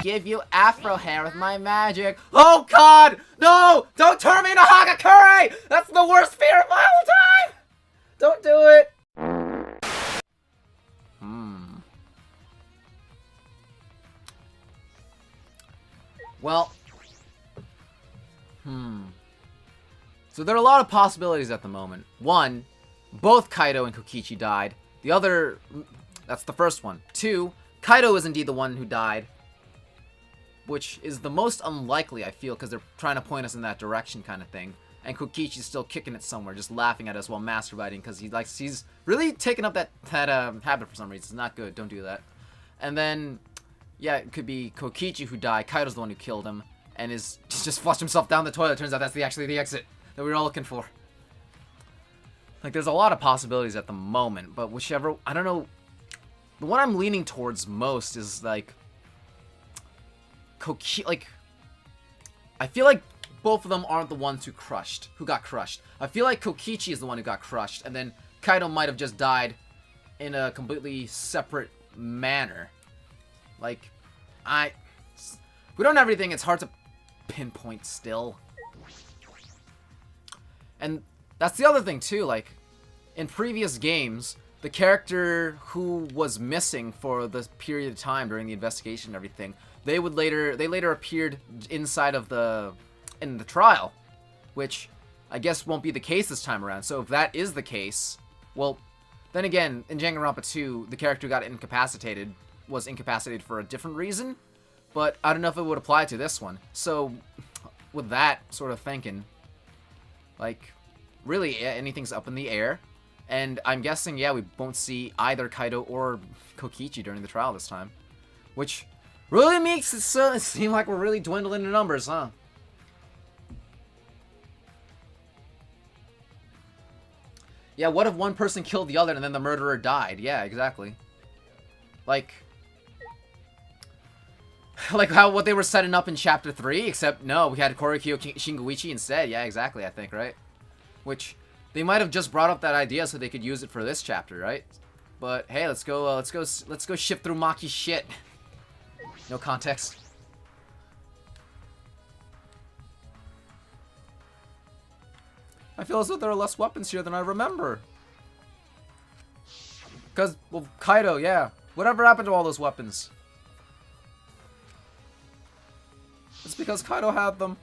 give you afro hair with my magic. Oh god! No! Don't turn me into Hagakure! That's the worst fear of my whole time! Don't do it! Well. So there are a lot of possibilities at the moment. One, both Kaido and Kokichi died. The other, that's the first one. Two, Kaido is indeed the one who died. Which is the most unlikely, I feel, because they're trying to point us in that direction kind of thing. And Kokichi's still kicking it somewhere, just laughing at us while masturbating, because he's really taken up that habit for some reason. It's not good, don't do that. And then, yeah, it could be Kokichi who died, Kaido's the one who killed him, and just flushed himself down the toilet. Turns out that's actually the exit that we were all looking for. Like, there's a lot of possibilities at the moment, but whichever, I don't know, the one I'm leaning towards most is, like, I feel like both of them aren't the ones who got crushed. I feel like Kokichi is the one who got crushed, and then Kaido might have just died in a completely separate manner. Like, we don't have everything, it's hard to pinpoint still. And that's the other thing too, like, in previous games, the character who was missing for the period of time during the investigation and everything, they later appeared inside of in the trial, which I guess won't be the case this time around. So if that is the case, well, then again, in Danganronpa 2, the character who got incapacitated was incapacitated for a different reason, but I don't know if it would apply to this one. So with that sort of thinking, like, really, anything's up in the air. And I'm guessing, yeah, we won't see either Kaido or Kokichi during the trial this time. Which really makes it seem like we're really dwindling in numbers, huh? Yeah, what if one person killed the other and then the murderer died? Yeah, exactly. Like what they were setting up in Chapter 3, except no, we had Korikyo Shinguichi instead. Yeah, exactly, I think, right? Which, they might have just brought up that idea so they could use it for this chapter, right? But, hey, let's go shift through Maki's shit. No context. I feel as though there are less weapons here than I remember. Because, well, Kaido, yeah. Whatever happened to all those weapons? It's because Kaido had them.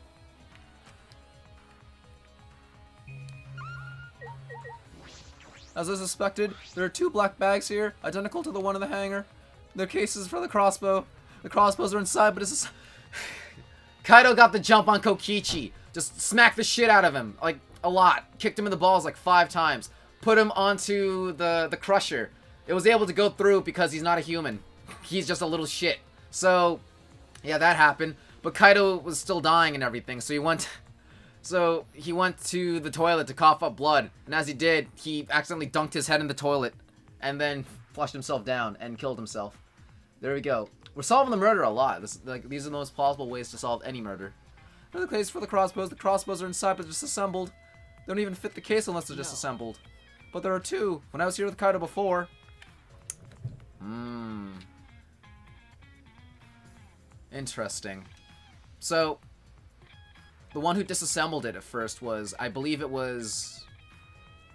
As I suspected, there are 2 black bags here, identical to the one in the hangar. They're cases for the crossbow. The crossbows are inside, but it's Kaido got the jump on Kokichi. Just smacked the shit out of him, like, a lot. Kicked him in the balls like 5 times. Put him onto the crusher. It was able to go through because he's not a human. He's just a little shit. So, yeah, that happened. But Kaido was still dying and everything, so he went to the toilet to cough up blood. And as he did, he accidentally dunked his head in the toilet. And then flushed himself down and killed himself. There we go. We're solving the murder a lot. These are the most plausible ways to solve any murder. Another case for the crossbows. The crossbows are inside but disassembled. They don't even fit the case unless they're disassembled. But there are 2. When I was here with Kaido before. Interesting. So, the one who disassembled it at first was, I believe it was...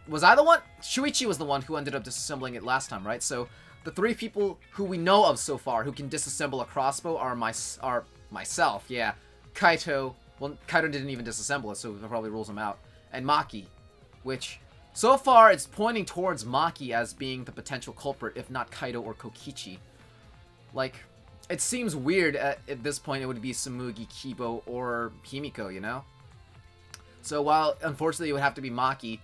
Was I the one? Shuichi was the one who ended up disassembling it last time, right? So, the 3 people who we know of so far who can disassemble a crossbow are myself, yeah. Kaito, well, Kaito didn't even disassemble it, so that probably rules him out. And Maki, which, so far, it's pointing towards Maki as being the potential culprit, if not Kaido or Kokichi. Like, it seems weird at this point it would be Tsumugi, Kibo, or Himiko, you know? So while, unfortunately, it would have to be Maki,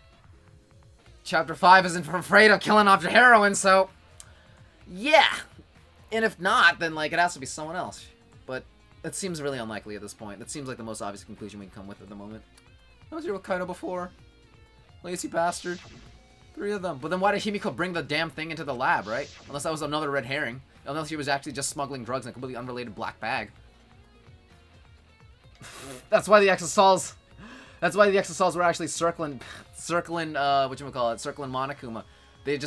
Chapter 5 isn't afraid of killing off your heroine, so... Yeah! And if not, then, like, it has to be someone else. But it seems really unlikely at this point. That seems like the most obvious conclusion we can come with at the moment. I was here with Kaido before. Lazy bastard. 3 of them. But then why did Himiko bring the damn thing into the lab, right? Unless that was another red herring. Unless he was actually just smuggling drugs in a completely unrelated black bag. That's why the Exosols... That's why the Exosols were actually circling Monokuma. They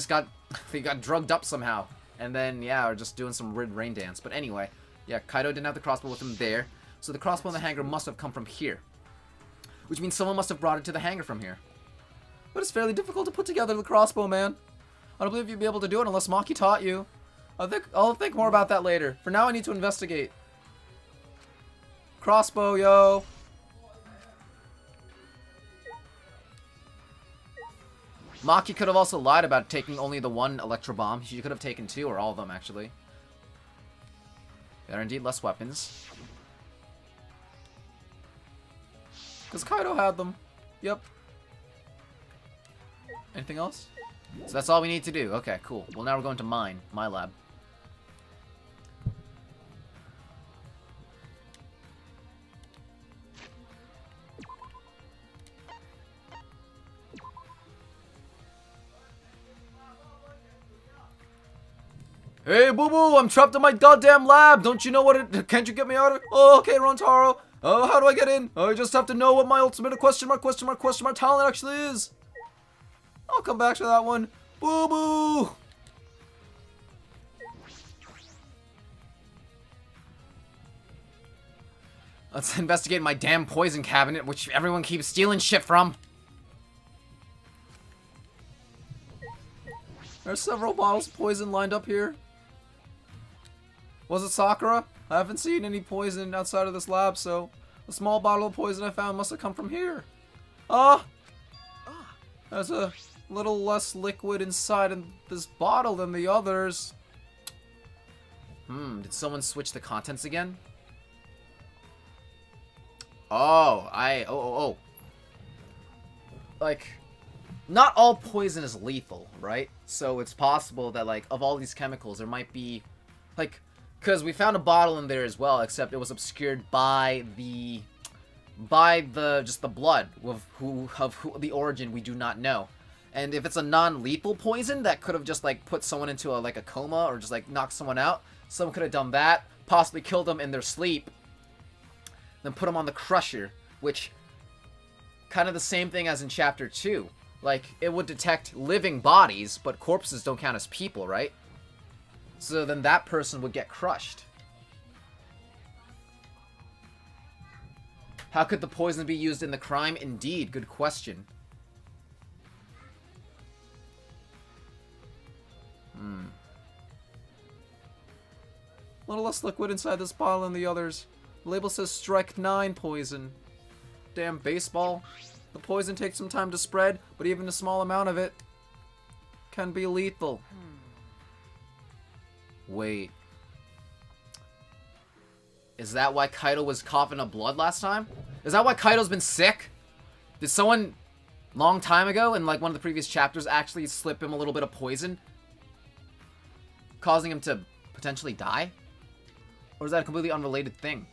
got drugged up somehow. And then, yeah, are just doing some weird rain dance. But anyway, Yeah, Kaido didn't have the crossbow with him there. So the crossbow in the hangar must have come from here. Which means someone must have brought it to the hangar from here. But it's fairly difficult to put together the crossbow, man. I don't believe you'd be able to do it unless Maki taught you. I'll think more about that later. For now, I need to investigate. Crossbow, yo. Maki could have also lied about taking only the one electro bomb. She could have taken 2, or all of them, actually. There are indeed less weapons. Because Kaido had them. Yep. Anything else? So that's all we need to do. Okay, cool. Well, now we're going to mine. My lab. Hey, boo-boo, I'm trapped in my goddamn lab. Don't you know what it... Can't you get me out of... Oh, okay, Rontaro. Oh, how do I get in? Oh, I just have to know what my ultimate question mark talent actually is. I'll come back to that one. Boo-boo. Let's investigate my damn poison cabinet, which everyone keeps stealing shit from. There's several bottles of poison lined up here. Was it Sakura? I haven't seen any poison outside of this lab, so the small bottle of poison I found must have come from here. There's a little less liquid inside in this bottle than the others. Did someone switch the contents again? Oh. Like, not all poison is lethal, right? So it's possible that, like, of all these chemicals, there might be, like, because we found a bottle in there as well, except it was obscured by the just the blood of who the origin we do not know. And if it's a non-lethal poison that could have just like put someone into a coma or just like knocked someone out, someone could have done that, possibly killed them in their sleep, then put them on the crusher, which kind of the same thing as in chapter 2. Like, it would detect living bodies, but corpses don't count as people, right? So then that person would get crushed. How could the poison be used in the crime? Indeed, good question. A little less liquid inside this bottle than the others. The label says strike 9 poison. Damn baseball. The poison takes some time to spread, but even a small amount of it can be lethal. Wait. Is that why Kaido was coughing up blood last time? Is that why Kaido's been sick? Did someone long time ago in like one of the previous chapters actually slip him a little bit of poison, causing him to potentially die? Or is that a completely unrelated thing?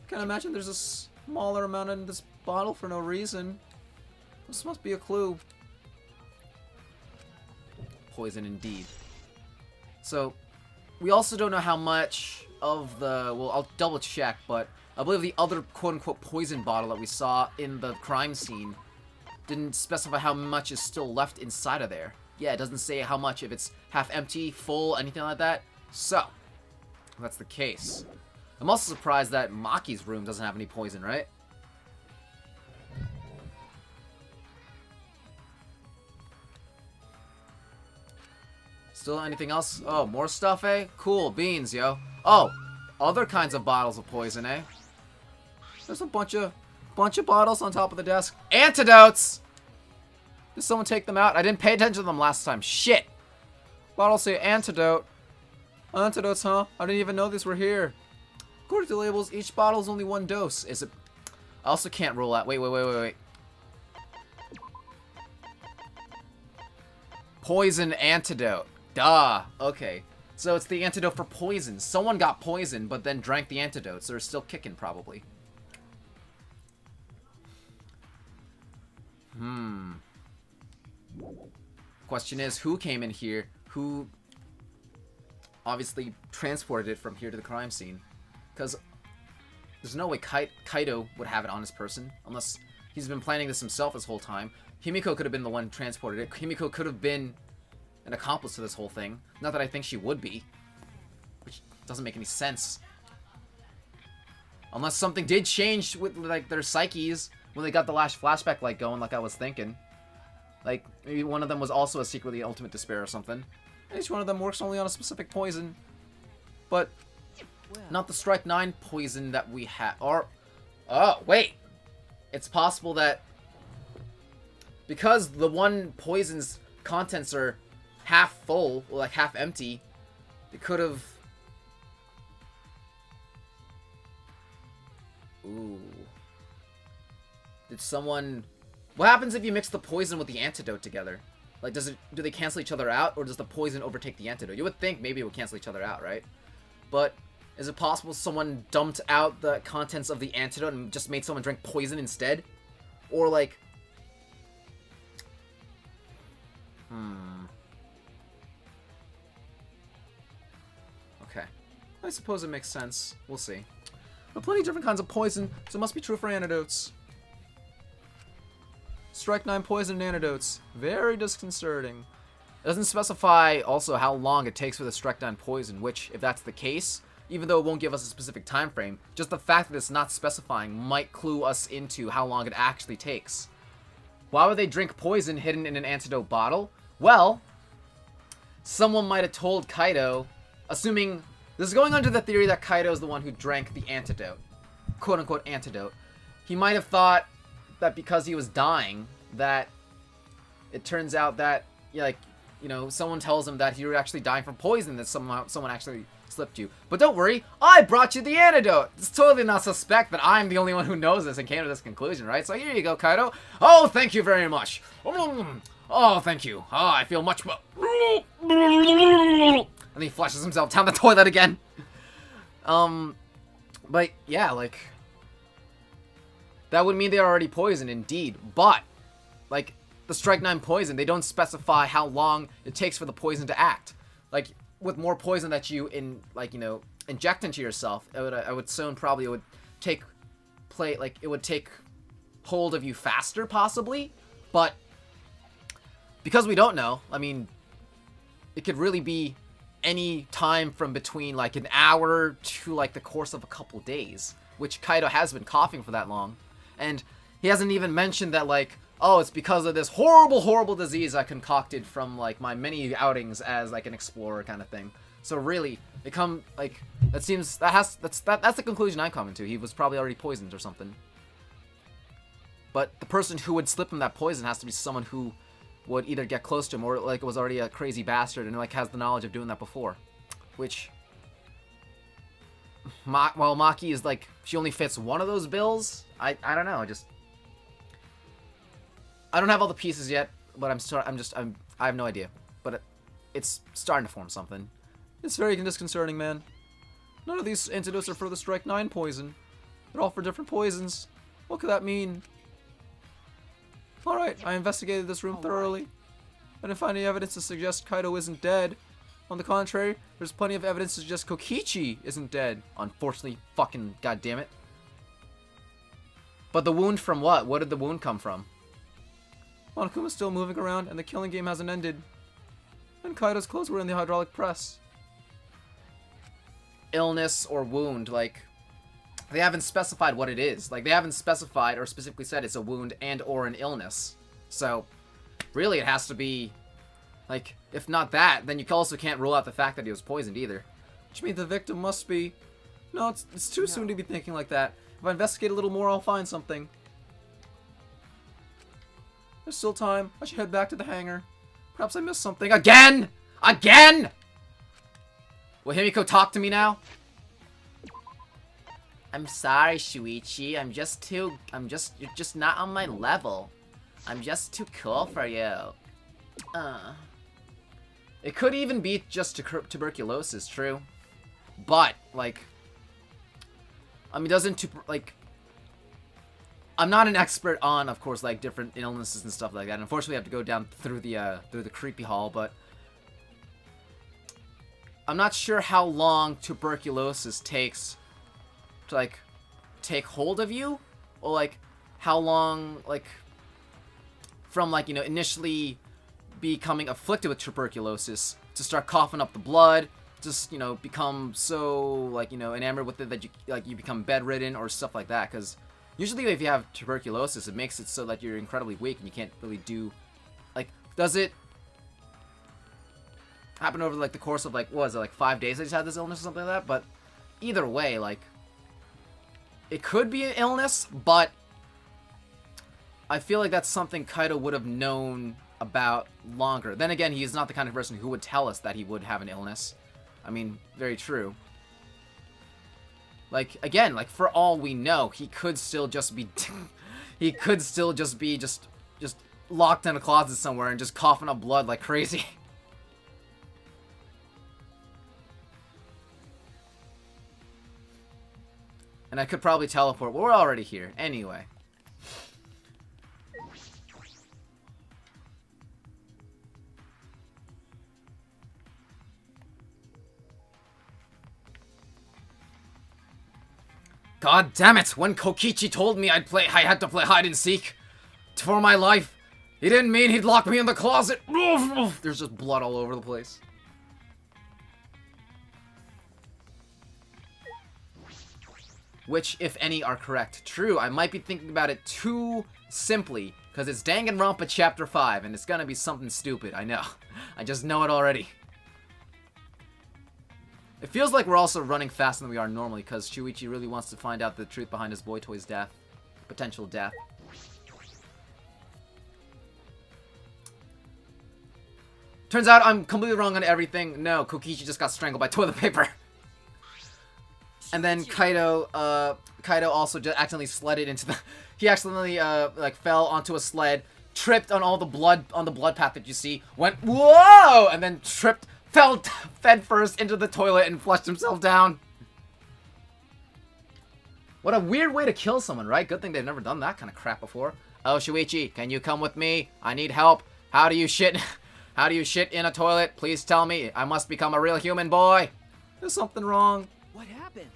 Can't imagine there's a smaller amount in this bottle for no reason. This must be a clue. Poison indeed. So, we also don't know how much of the... Well, I'll double check, but I believe the other quote-unquote poison bottle that we saw in the crime scene didn't specify how much is still left inside of there. Yeah, it doesn't say how much, if it's half empty, full, anything like that. So, if that's the case. I'm also surprised that Maki's room doesn't have any poison, right? Still anything else? Oh, more stuff, eh? Cool, beans, yo. Oh, other kinds of bottles of poison, eh? There's a bunch of bottles on top of the desk. Antidotes! Did someone take them out? I didn't pay attention to them last time. Shit! Bottles say antidote. Antidotes, huh? I didn't even know these were here. According to labels, each bottle is only 1 dose. Is it... I also can't rule out... Wait. Poison antidote. Duh. Okay. So it's the antidote for poison. Someone got poisoned, but then drank the antidote, so they're still kicking, probably. Question is, who came in here? Who obviously transported it from here to the crime scene? Because there's no way Kaido would have it on his person, unless he's been planning this himself this whole time. Himiko could have been the one who transported it. Himiko could have been an accomplice to this whole thing. Not that I think she would be. Which doesn't make any sense. Unless something did change with, like, their psyches when they got the last flashback light going, like I was thinking. Like, maybe one of them was also a secretly ultimate despair or something. And each one of them works only on a specific poison. But not the Strike 9 poison that we have. Or, oh, wait. It's possible that because the one poison's contents are half full, or like half empty, it could have... Ooh. Did someone... What happens if you mix the poison with the antidote together? Like, do they cancel each other out, or does the poison overtake the antidote? You would think maybe it would cancel each other out, right? But is it possible someone dumped out the contents of the antidote and just made someone drink poison instead? Or, like... Okay. I suppose it makes sense. We'll see. There are plenty of different kinds of poison, so it must be true for antidotes. Strike 9 poison and antidotes. Very disconcerting. It doesn't specify also how long it takes for the Strike 9 poison, which, if that's the case, even though it won't give us a specific time frame, just the fact that it's not specifying might clue us into how long it actually takes. Why would they drink poison hidden in an antidote bottle? Well, someone might have told Kaido, assuming... This is going under the theory that Kaido is the one who drank the antidote. Quote-unquote antidote. He might have thought that because he was dying, that it turns out that, like, you know, someone tells him that he was actually dying from poison, that someone actually slipped you. But don't worry, I brought you the antidote! It's totally not suspect that I'm the only one who knows this and came to this conclusion, right? So here you go, Kaido. Oh, thank you very much. Oh, thank you. Oh, I feel much more... And he flushes himself down the toilet again. But yeah, like... That would mean they're already poisoned, indeed. But, like, the Strike 9 poison, they don't specify how long it takes for the poison to act. Like, with more poison that you, inject into yourself, I would assume probably it would take hold of you faster, possibly. But, because we don't know, I mean, it could really be any time from between, like, an hour to, like, the course of a couple days. Which Kaido has been coughing for that long. And he hasn't even mentioned that, like, oh, it's because of this horrible, horrible disease I concocted from, like, my many outings as, like, an explorer kind of thing. So really, that's the conclusion I'm coming to. He was probably already poisoned or something. But the person who would slip him that poison has to be someone who would either get close to him or, like, was already a crazy bastard and, like, has the knowledge of doing that before. Which... Well, Maki is, like, she only fits one of those bills. I don't know, I don't have all the pieces yet, but I have no idea. But it's starting to form something. It's very disconcerting, man. None of these antidotes are for the Strike 9 poison. They're all for different poisons. What could that mean? Alright, I investigated this room thoroughly. I didn't find any evidence to suggest Kaido isn't dead. On the contrary, there's plenty of evidence to suggest Kokichi isn't dead. Unfortunately, fucking goddammit. But the wound from what? What did the wound come from? Monokuma's still moving around, and the killing game hasn't ended. And Kaido's clothes were in the hydraulic press. Illness or wound, like... They haven't specified what it is. Like, they haven't specified or specifically said it's a wound and or an illness. So, really it has to be... Like, if not that, then you also can't rule out the fact that he was poisoned either. Which means the victim must be... No, it's too soon to be thinking like that. If I investigate a little more, I'll find something. There's still time. I should head back to the hangar. Perhaps I missed something. Again! Again! Will Himiko talk to me now? I'm sorry, Shuichi. You're just not on my level. I'm just too cool for you. It could even be just tuberculosis, true. But, like... I mean, I'm not an expert on, of course, like, different illnesses and stuff like that. Unfortunately, I have to go down through the creepy hall, but... I'm not sure how long tuberculosis takes to, like, take hold of you. Or, like, how long, like... From, like, you know, initially... becoming afflicted with tuberculosis to start coughing up the blood, just, you know, become so, like, you know, enamored with it that you become bedridden or stuff like that. Because usually if you have tuberculosis, it makes it so that you're incredibly weak and you can't really do, like, does it happen over, like, the course of, like, what was it, like 5 days that he's had this illness or something like that? But either way, like, it could be an illness, but I feel like that's something Kaido would have known about longer. Then again, he's not the kind of person who would tell us that he would have an illness. I mean, very true. Like, again, like, for all we know, he could still just be... he could still just be just locked in a closet somewhere and just coughing up blood like crazy. And I could probably teleport. Well, we're already here. Anyway. God damn it! When Kokichi told me I had to play hide and seek for my life, he didn't mean he'd lock me in the closet. There's just blood all over the place. Which, if any, are correct. True, I might be thinking about it too simply, because it's Danganronpa Chapter 5, and it's gonna be something stupid, I know. I just know it already. It feels like we're also running faster than we are normally, because Shuichi really wants to find out the truth behind his boy toy's death. Potential death. Turns out I'm completely wrong on everything. No, Kokichi just got strangled by toilet paper. And then Kaido also just accidentally sledded into the... He accidentally, like, fell onto a sled, tripped on all the blood, on the blood path that you see, went, whoa! And then tripped, fell fed first into the toilet and flushed himself down. What a weird way to kill someone, right? Good thing they've never done that kind of crap before. Oh, Shuichi, can you come with me? I need help. How do you shit? How do you shit in a toilet? Please tell me. I must become a real human boy. There's something wrong. What happened?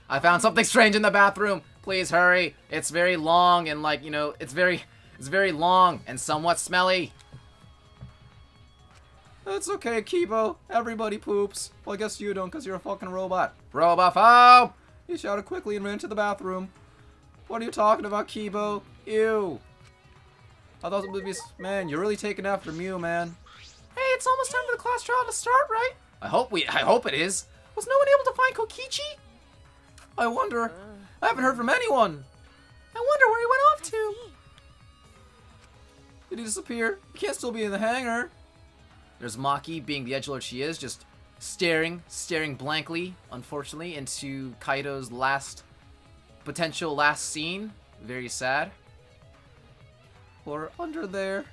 I found something strange in the bathroom. Please hurry. It's very long and, like, you know, it's very long and somewhat smelly. It's okay, Kibo. Everybody poops. Well, I guess you don't because you're a fucking robot. Robophobe! He shouted quickly and ran to the bathroom. What are you talking about, Kibo? Ew. I thought it would be... Man, you're really taking after Mew, man. Hey, it's almost time for the class trial to start, right? I hope it is. Was no one able to find Kokichi? I wonder. I haven't heard from anyone. I wonder where he went off to. Did he disappear? He can't still be in the hangar. There's Maki, being the edgelord she is, just staring blankly, unfortunately, into Kaido's potential last scene. Very sad. Or under there.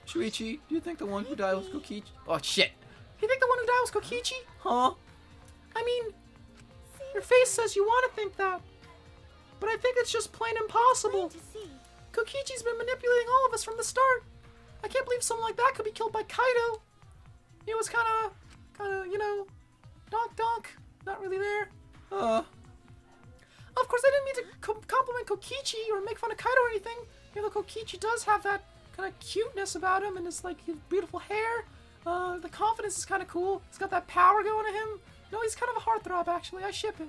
Shuichi, do you think the one who died was Kokichi? Oh shit. You think the one who died was Kokichi? Huh? I mean, your face says you want to think that, but I think it's just plain impossible. Kokichi's been manipulating all of us from the start. I can't believe someone like that could be killed by Kaido. He was kind of, you know, donk, not really there. Of course, I didn't mean to compliment Kokichi or make fun of Kaido or anything. You know, Kokichi does have that kind of cuteness about him and his, like, his beautiful hair. The confidence is kind of cool. He's got that power going to him. No, he's kind of a heartthrob, actually. I ship it.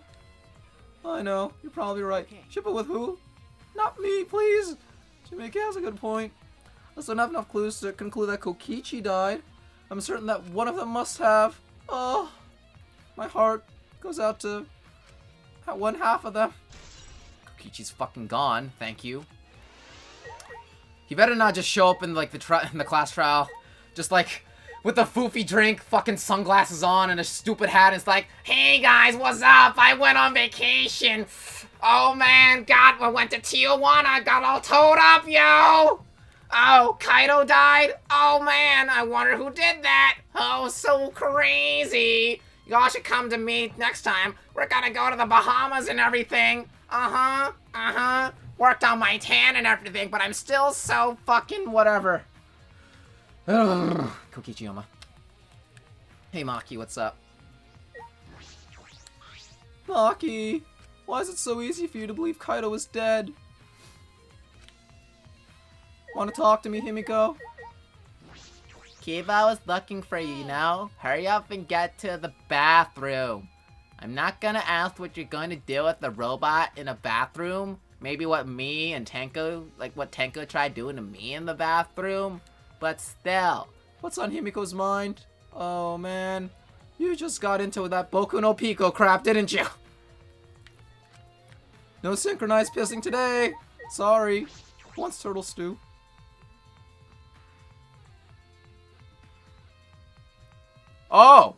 I know. You're probably right. Okay. Ship it with who? Not me, please. Shimeki has a good point. I still don't have enough clues to conclude that Kokichi died. I'm certain that one of them must have. Oh, my heart goes out to one half of them. Kokichi's fucking gone. Thank you. He better not just show up in, like, in the class trial. Just, like... with a foofy drink, fucking sunglasses on, and a stupid hat, and it's like, hey guys, what's up? I went on vacation. Oh man, I went to Tijuana, got all towed up, yo! Oh, Kaido died? Oh man, I wonder who did that. Oh, so crazy. Y'all should come to me next time. We're gonna go to the Bahamas and everything. Worked on my tan and everything, but I'm still so fucking whatever. Kokichiyama. Hey Maki, what's up? Maki, why is it so easy for you to believe Kaido is dead? Want to talk to me, Himiko? Kiba was looking for you, you know? Hurry up and get to the bathroom. I'm not gonna ask what you're going to do with the robot in a bathroom. Maybe what me and Tenko, like what Tenko tried doing to me in the bathroom. But still. What's on Himiko's mind? Oh, man. You just got into that Boku no Pico crap, didn't you? No synchronized pissing today. Sorry. Wants turtle stew. Oh!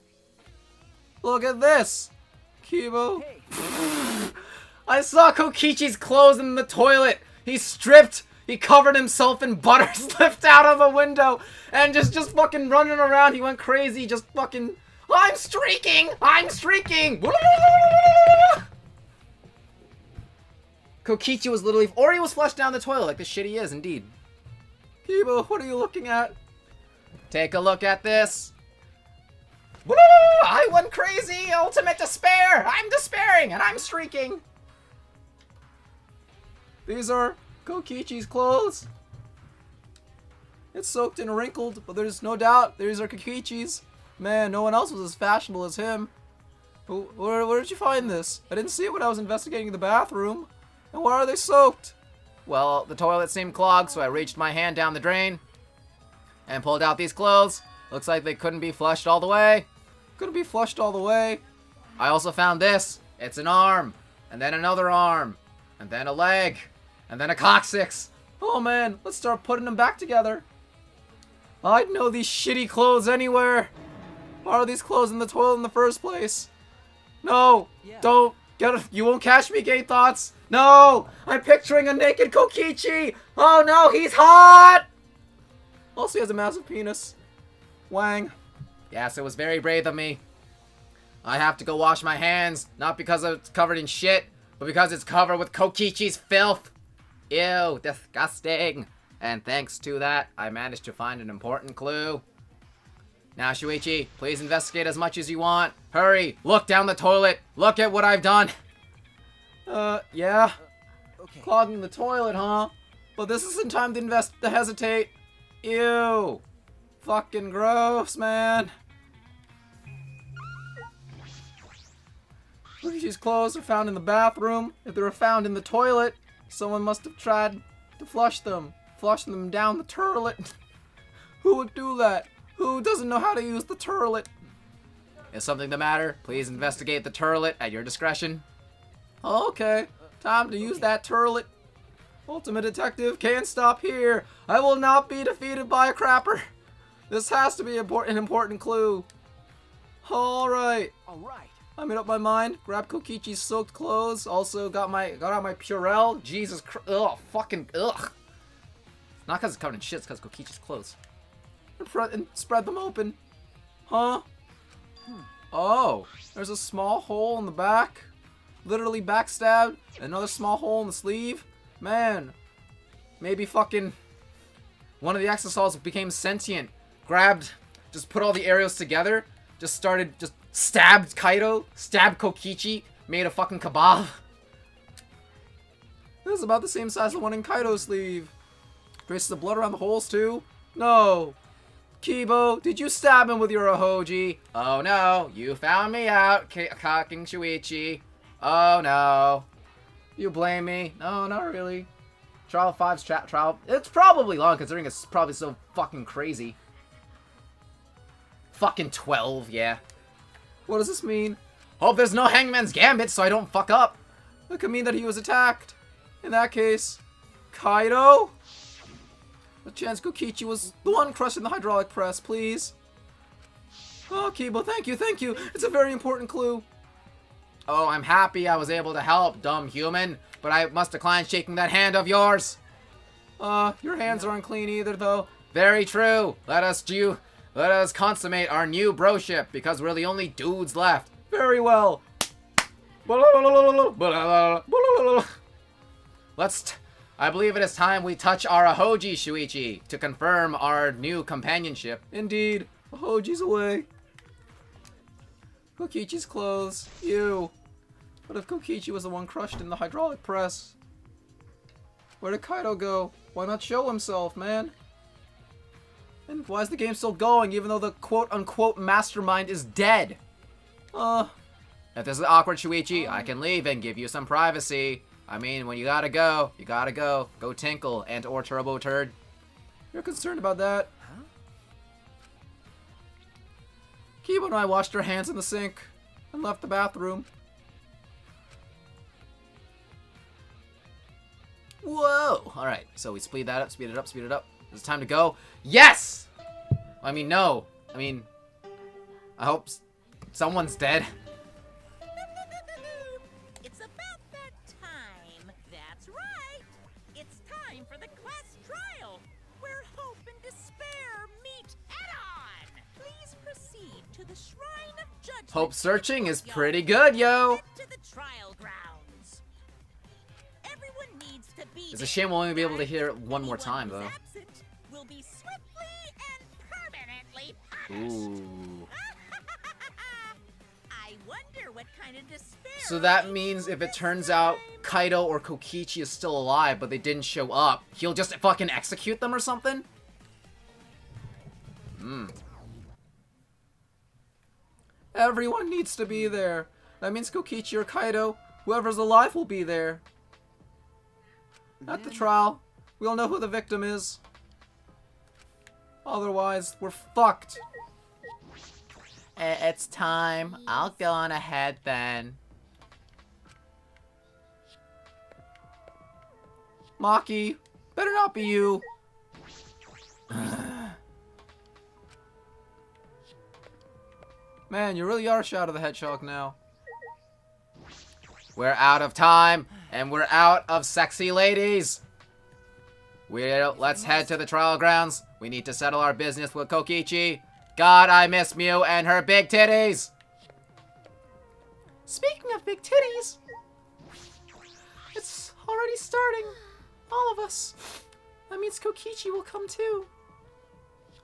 Look at this! Kibo. I saw Kokichi's clothes in the toilet! He stripped! He covered himself in butter, slipped out of the window, and just fucking running around. He went crazy, just fucking... I'm streaking! I'm streaking! Kokichi was literally... Or he was flushed down the toilet like the shit he is, indeed. Kibo, what are you looking at? Take a look at this. I went crazy! Ultimate despair! I'm despairing, and I'm streaking! These are Kokichi's clothes. It's soaked and wrinkled, but there's no doubt these are Kokichi's. Man, no one else was as fashionable as him. Where did you find this? I didn't see it when I was investigating the bathroom. And why are they soaked? Well, the toilet seemed clogged, so I reached my hand down the drain and pulled out these clothes. Looks like they couldn't be flushed all the way. Couldn't be flushed all the way. I also found this. It's an arm, and then another arm, and then a leg, and then a coccyx. Oh man, let's start putting them back together. I'd know these shitty clothes anywhere. Why are these clothes in the toilet in the first place? No, don't get it. You won't catch me, gay thoughts. No, I'm picturing a naked Kokichi. Oh no, he's hot. Also, he has a massive penis. Wang. Yes, it was very brave of me. I have to go wash my hands, not because it's covered in shit, but because it's covered with Kokichi's filth. Ew, disgusting. And thanks to that, I managed to find an important clue. Now, Shuichi, please investigate as much as you want. Hurry, look down the toilet. Look at what I've done. Yeah. Okay. Clogging the toilet, huh? But this isn't time to hesitate. Ew. Fucking gross, man. Kokichi's clothes are found in the bathroom. If they were found in the toilet, someone must have tried to flush them down the turlet. Who would do that? Who doesn't know how to use the turlet? Is something the matter? Please investigate the turlet at your discretion. Okay, time to use that turlet. Ultimate Detective can't stop here. I will not be defeated by a crapper. This has to be an important clue. Alright. I made up my mind. Grabbed Kokichi's soaked clothes. Also got out my Purell. Jesus Christ. Ugh. Fucking ugh. Not because it's covered in shit, it's because Kokichi's clothes. And spread them open. Huh? Oh. There's a small hole in the back. Literally backstabbed. Another small hole in the sleeve. Man. Maybe fucking one of the exosols became sentient. Grabbed, just put all the areas together. Just stabbed Kaido, stabbed Kokichi, made a fucking kebab. This is about the same size as the one in Kaido's sleeve. Traces of blood around the holes too? No. Kibo, did you stab him with your Ahoge? Oh no, you found me out, cocking Shuichi. Oh no. You blame me? No, not really. Trial 5's trial. It's probably long considering it's probably so fucking crazy. Fucking 12, yeah. What does this mean? Hope there's no Hangman's Gambit so I don't fuck up. That could mean that he was attacked. In that case, Kaido? The chance Kokichi was the one crushing the hydraulic press, please. Oh, Kibo, thank you. It's a very important clue. Oh, I'm happy I was able to help, dumb human. But I must decline shaking that hand of yours. Your hands aren't clean either, though. Very true. Let us consummate our new broship, because we're the only dudes left. Very well. I believe it is time we touch our Ahoge, Shuichi, to confirm our new companionship. Indeed. Ahoge's away. Kokichi's clothes. Ew. What if Kokichi was the one crushed in the hydraulic press? Where did Kaido go? Why not show himself, man? And why is the game still going even though the quote-unquote mastermind is dead? If this is awkward, Shuichi, I can leave and give you some privacy. I mean, when you gotta go, you gotta go. Go Tinkle and or Turbo Turd. You're concerned about that? Huh? Kiba and I washed our hands in the sink and left the bathroom. Whoa! Alright, so we speed that up, speed it up, speed it up. Is it time to go? Yes! I mean, no. I mean, I hope someone's dead. It's about that time. That's right. It's time for the class trial, where hope and despair meet head-on. Please proceed to the Shrine of Judgment. Hope searching is pretty good, yo. To the trial grounds. Everyone needs to be. It's a shame we'll only be able to hear it one more time, though. Will be swiftly and permanently punished. Ooh. I wonder what kind of despair. So that means if it turns out Kaido or Kokichi is still alive, but they didn't show up, he'll just fucking execute them or something? Everyone needs to be there. That means Kokichi or Kaido, whoever's alive will be there. At the trial, we'll know who the victim is. Otherwise, we're fucked. It's time. I'll go on ahead then. Maki, better not be you. Man, you really are Shadow the Hedgehog now. We're out of time, and we're out of sexy ladies. Let's head to the trial grounds. We need to settle our business with Kokichi. God, I miss Mew and her big titties. Speaking of big titties, it's already starting. All of us. That means Kokichi will come too.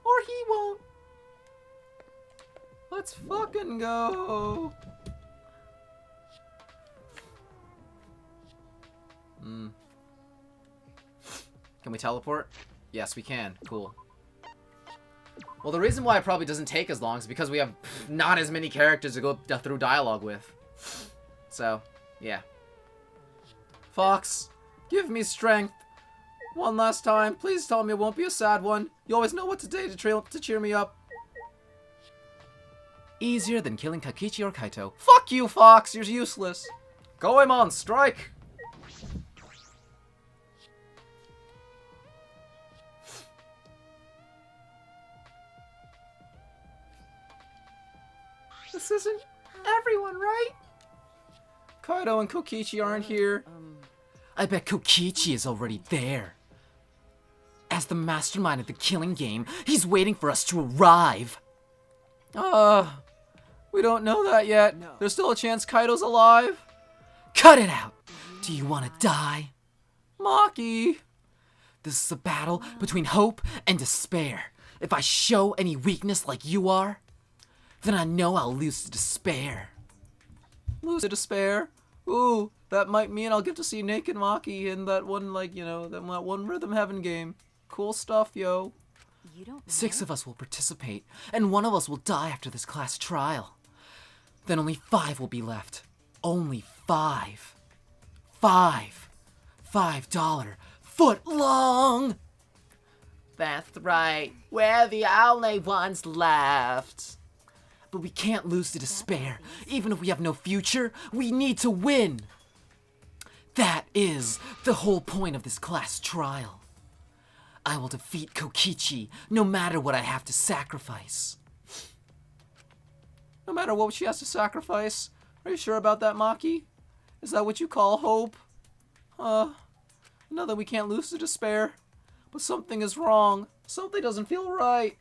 Or he won't. Let's fucking go. Can we teleport? Yes, we can. Cool. Well, the reason why it probably doesn't take as long is because we have not as many characters to go through dialogue with. So, yeah. Fox, give me strength. One last time. Please tell me it won't be a sad one. You always know what to do to cheer me up. Easier than killing Kokichi or Kaito. Fuck you, Fox. You're useless. Go him on, strike. This isn't everyone, right? Kaido and Kokichi aren't here. I bet Kokichi is already there. As the mastermind of the killing game, he's waiting for us to arrive. We don't know that yet. No. There's still a chance Kaido's alive. Cut it out! Do you want to die? Maki! This is a battle between hope and despair. If I show any weakness like you are, then I know I'll lose to despair. Lose to despair? Ooh, that might mean I'll get to see Naked Maki in that one, like, you know, that one Rhythm Heaven game. Cool stuff, yo. You don't know? 6 of us will participate, and 1 of us will die after this class trial. Then only 5 will be left. Only 5. 5. $5 foot long! That's right. We're the only ones left. But we can't lose to despair. Even if we have no future, we need to win. That is the whole point of this class trial. I will defeat Kokichi no matter what I have to sacrifice. No matter what she has to sacrifice? Are you sure about that, Maki? Is that what you call hope? I know that we can't lose to despair, but something is wrong. Something doesn't feel right.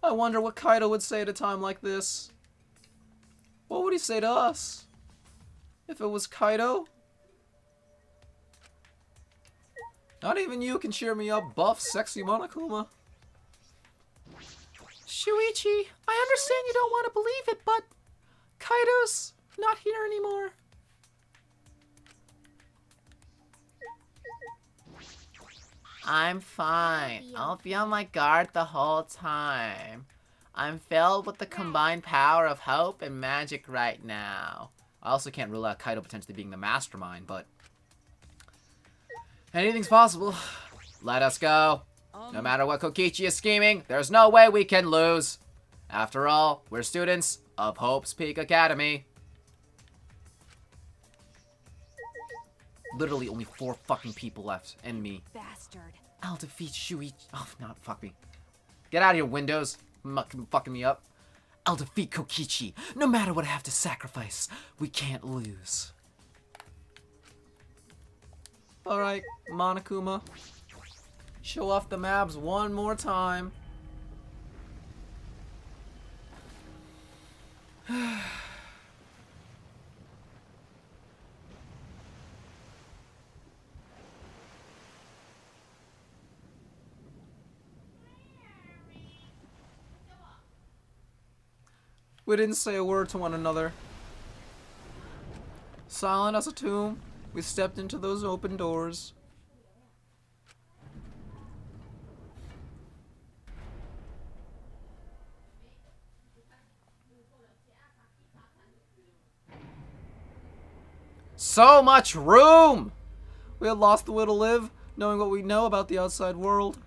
I wonder what Kaido would say at a time like this. What would he say to us? If it was Kaido? Not even you can cheer me up, buff, sexy Monokuma. Shuichi, I understand you don't want to believe it, but Kaido's not here anymore. I'm fine. I'll be on my guard the whole time. I'm filled with the combined power of hope and magic right now. I also can't rule out Kaido potentially being the mastermind, but anything's possible. Let us go. No matter what Kokichi is scheming, there's no way we can lose. After all, we're students of Hope's Peak Academy. Literally only 4 fucking people left, and me. Bastard. I'll defeat Shuichi. Oh, no, fuck me. Get out of here, Windows. Fucking me up. I'll defeat Kokichi. No matter what I have to sacrifice, we can't lose. Alright, Monokuma. Show off the maps one more time. We didn't say a word to one another. Silent as a tomb, we stepped into those open doors. So much room! We had lost the will to live, knowing what we know about the outside world.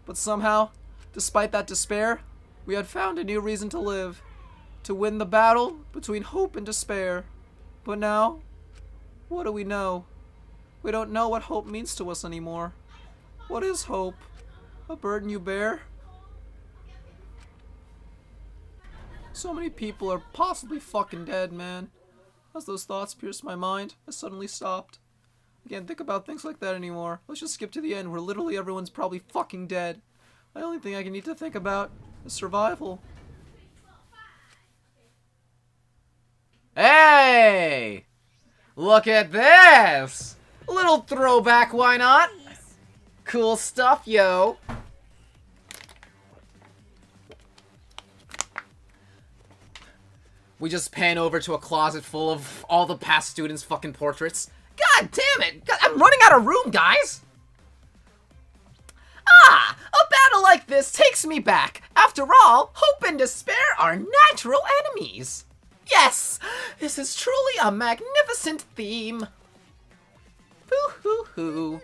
But somehow, despite that despair, we had found a new reason to live. To win the battle between hope and despair. But now, what do we know? We don't know what hope means to us anymore. What is hope? A burden you bear? So many people are possibly fucking dead, man. As those thoughts pierced my mind, I suddenly stopped. I can't think about things like that anymore. Let's just skip to the end where literally everyone's probably fucking dead. The only thing I can need to think about is survival. Hey! Look at this! A little throwback, why not? Cool stuff, yo. We just pan over to a closet full of all the past students' fucking portraits. God damn it! God, I'm running out of room, guys! Ah! A battle like this takes me back. After all, hope and despair are natural enemies. Yes! This is truly a magnificent theme. Boo-hoo-hoo.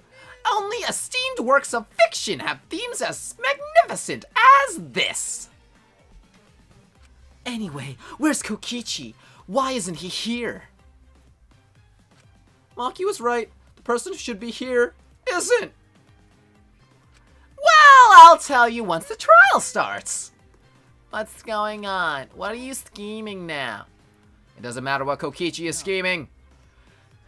Only esteemed works of fiction have themes as magnificent as this. Anyway, where's Kokichi? Why isn't he here? Maki was right. The person who should be here isn't. Well, I'll tell you once the trial starts. What's going on? What are you scheming now? It doesn't matter what Kokichi is scheming.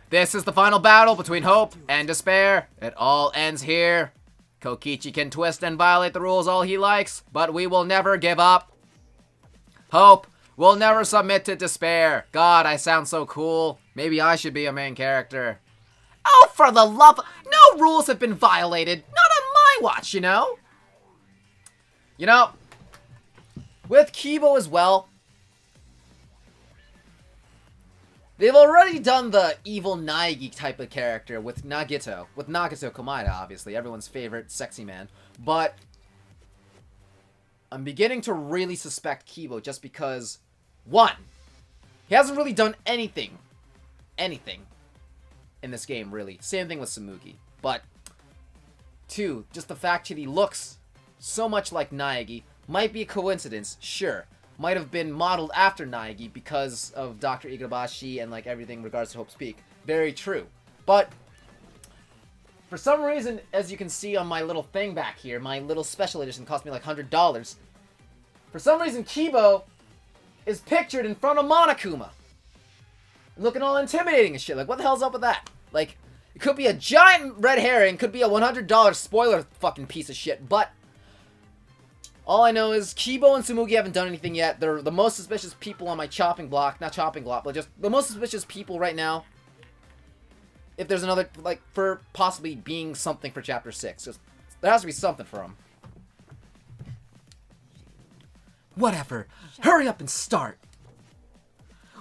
This is the final battle between hope and despair. It all ends here. Kokichi can twist and violate the rules all he likes, but we will never give up. Hope will never submit to despair. God, I sound so cool. Maybe I should be a main character. Oh, for the love... No rules have been violated. Not on my watch, you know? You know, with Kibo as well, they've already done the evil Naegi type of character with Nagito. With Nagito Komaeda, obviously. Everyone's favorite sexy man. But I'm beginning to really suspect Kibo just because, one, he hasn't really done anything in this game, really. Same thing with Tsumugi. But, two, just the fact that he looks so much like Naegi might be a coincidence, sure. Might have been modeled after Naegi because of Dr. Igarabashi and like everything in regards to Hope's Peak. Very true. But for some reason, as you can see on my little thing back here, my little special edition cost me like $100. For some reason, Kibo is pictured in front of Monokuma. Looking all intimidating and shit. Like, what the hell's up with that? Like, it could be a giant red herring, could be a $100 spoiler fucking piece of shit, but all I know is Kibo and Tsumugi haven't done anything yet. They're the most suspicious people on my chopping block. Not chopping block, but just the most suspicious people right now. If there's another, like, for possibly being something for Chapter 6. Just, there has to be something for them. Whatever. Hurry up and start.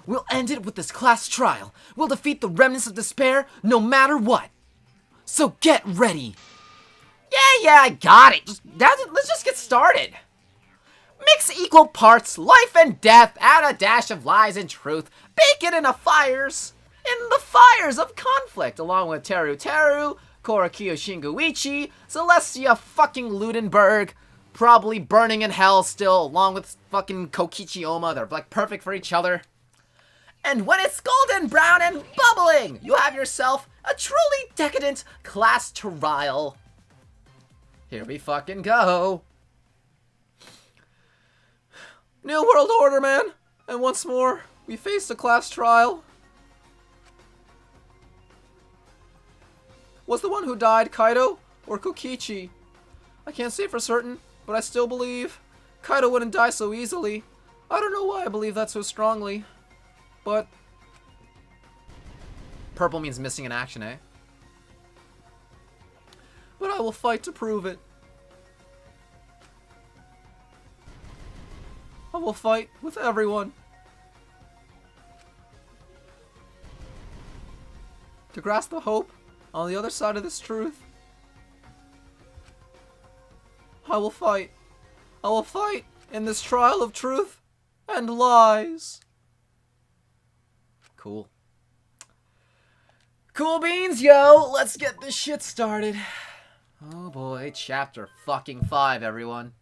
We'll end it with this class trial. We'll defeat the remnants of despair no matter what. So get ready. Yeah, I got it. Let's just get started. Mix equal parts life and death, add a dash of lies and truth, bake it in the fires of conflict, along with Teru Teru, Korakyo Shinguichi, Celestia fucking Ludenberg, probably burning in hell still, along with fucking Kokichi Oma. They're like perfect for each other. And when it's golden brown and bubbling, you have yourself a truly decadent class trial. Here we fucking go. New World Order, man. And once more, we face a class trial. Was the one who died Kaido or Kokichi? I can't say for certain, but I still believe Kaido wouldn't die so easily. I don't know why I believe that so strongly, but... Purple means missing in action, eh? But I will fight to prove it. I will fight with everyone to grasp the hope on the other side of this truth. I will fight. I will fight in this trial of truth and lies. Cool. Cool beans, yo! Let's get this shit started. Oh boy, chapter fucking 5, everyone.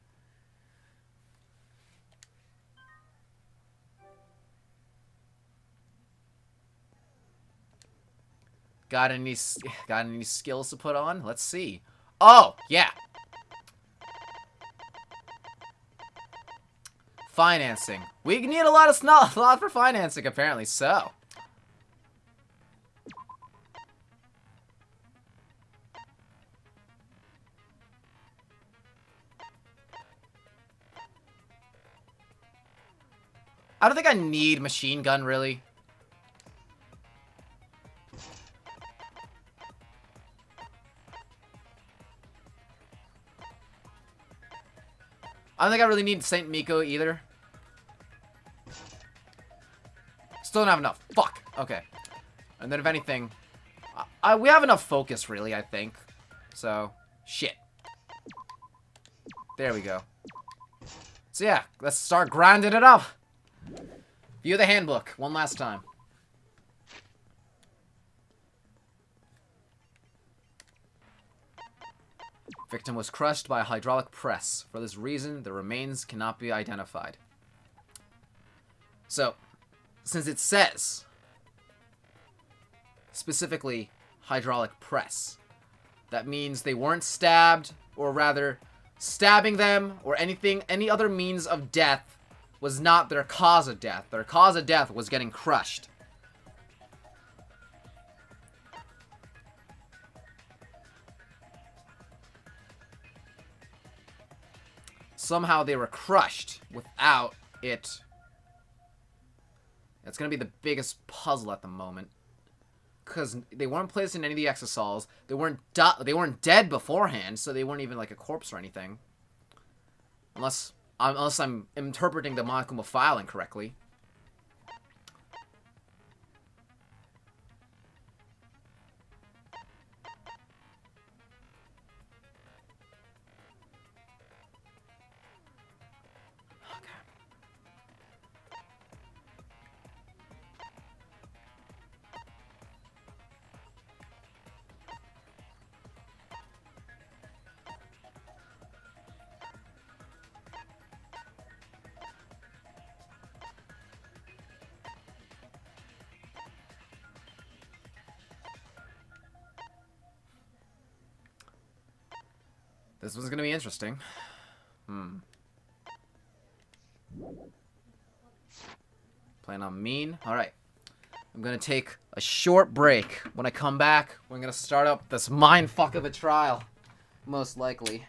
Got any skills to put on? Let's see. Oh, yeah. Financing. We need a lot for financing, apparently, so. I don't think I need machine gun, really. I don't think I really need Saint Miko either. Still don't have enough. Fuck. Okay. And then if anything, we have enough focus, really, I think. So, shit. There we go. So yeah, let's start grinding it up. View the handbook one last time. Victim was crushed by a hydraulic press. For this reason, the remains cannot be identified. So, since it says specifically hydraulic press, that means they weren't stabbed, or rather, stabbing them or any other means of death was not their cause of death. Their cause of death was getting crushed. Somehow they were crushed without it. That's gonna be the biggest puzzle at the moment, because they weren't placed in any of the exosols. They weren't dead beforehand, so they weren't even like a corpse or anything. Unless I'm interpreting the Monokuma file incorrectly. This one's gonna be interesting. Plan on mean. Alright. I'm gonna take a short break. When I come back, we're gonna start up this mindfuck of a trial. Most likely.